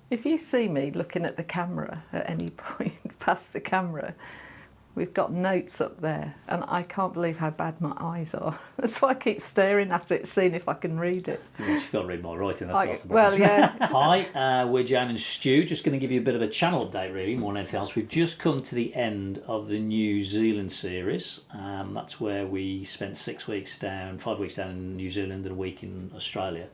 If you see me looking at the camera at any point past the camera, we've got notes up there, and I can't believe how bad my eyes are. That's why I keep staring at it, seeing if I can read it. You can't read my writing, that's half the problem. Well, yeah. Hi, we're Jan and Stu. Just going to give you a bit of a channel update, really, more than anything else. We've just come to the end of the New Zealand series. That's where we spent 5 weeks down in New Zealand and a week in Australia.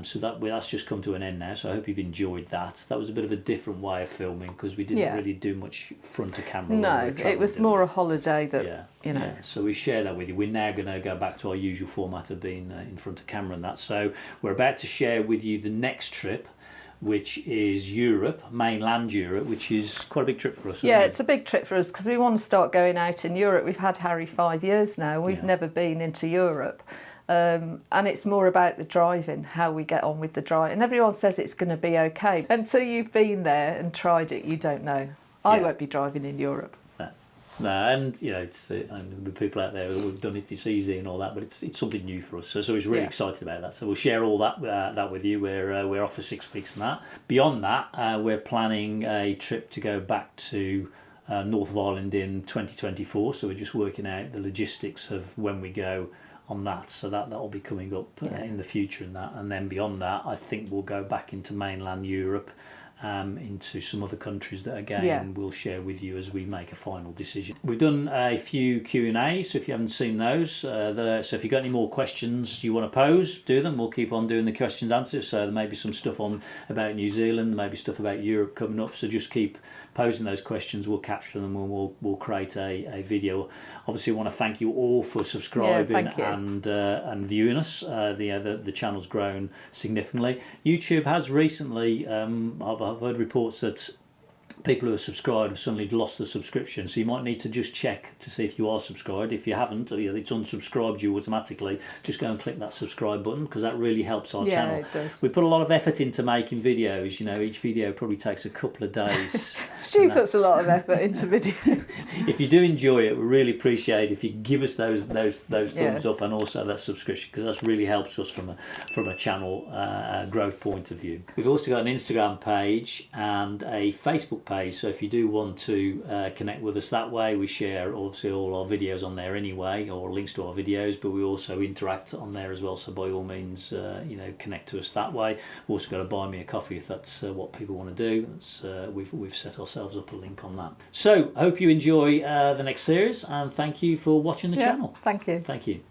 So that's just come to an end now, so I hope you've enjoyed that. That was a bit of a different way of filming because we didn't really do much front of camera. No, it was more a holiday that, you know. Yeah. So we share that with you. We're now going to go back to our usual format of being in front of camera and that. So we're about to share with you the next trip, which is Europe, mainland Europe, which is quite a big trip for us. Yeah, it's a big trip for us because we want to start going out in Europe. We've had Harry 5 years now. We've never been into Europe. And it's more about the driving, how we get on with the drive. And everyone says it's going to be okay. Until you've been there and tried it, you don't know. I won't be driving in Europe. No, and you know, it's the people out there who've done it, it's easy and all that, but it's something new for us. So we're really excited about that. So we'll share all that with you. We're off for 6 weeks and that. Beyond that, we're planning a trip to go back to north of Ireland in 2024. So we're just working out the logistics of when we go on that. So that'll be coming up in the future and that. And then beyond that, I think we'll go back into mainland Europe. Into some other countries that again we'll share with you as we make a final decision. We've done a few Q&As, so if you haven't seen those, so if you've got any more questions you want to pose, do them. We'll keep on doing the questions answers. So there may be some stuff on about New Zealand, maybe stuff about Europe coming up. So just keep posing those questions. We'll capture them and we'll create a video. Obviously, I want to thank you all for subscribing and viewing us. The channel's grown significantly. YouTube has recently, I've heard reports that people who are subscribed have suddenly lost the subscription, so you might need to just check to see if you are subscribed. If you haven't, or it's unsubscribed you automatically, just go and click that subscribe button because that really helps our channel. It does. We put a lot of effort into making videos. You know, each video probably takes a couple of days. Stu puts a lot of effort into video. If you do enjoy it, we really appreciate if you give us those thumbs up and also that subscription, because that really helps us from a channel growth point of view. We've also got an Instagram page and a Facebook page, so if you do want to connect with us that way, we share obviously all our videos on there anyway, or links to our videos, but we also interact on there as well, so by all means connect to us that way. We've also got to buy me a coffee if that's what people want to do. We've set ourselves up a link on that. So I hope you enjoy the next series, and thank you for watching the channel. Thank you. Thank you.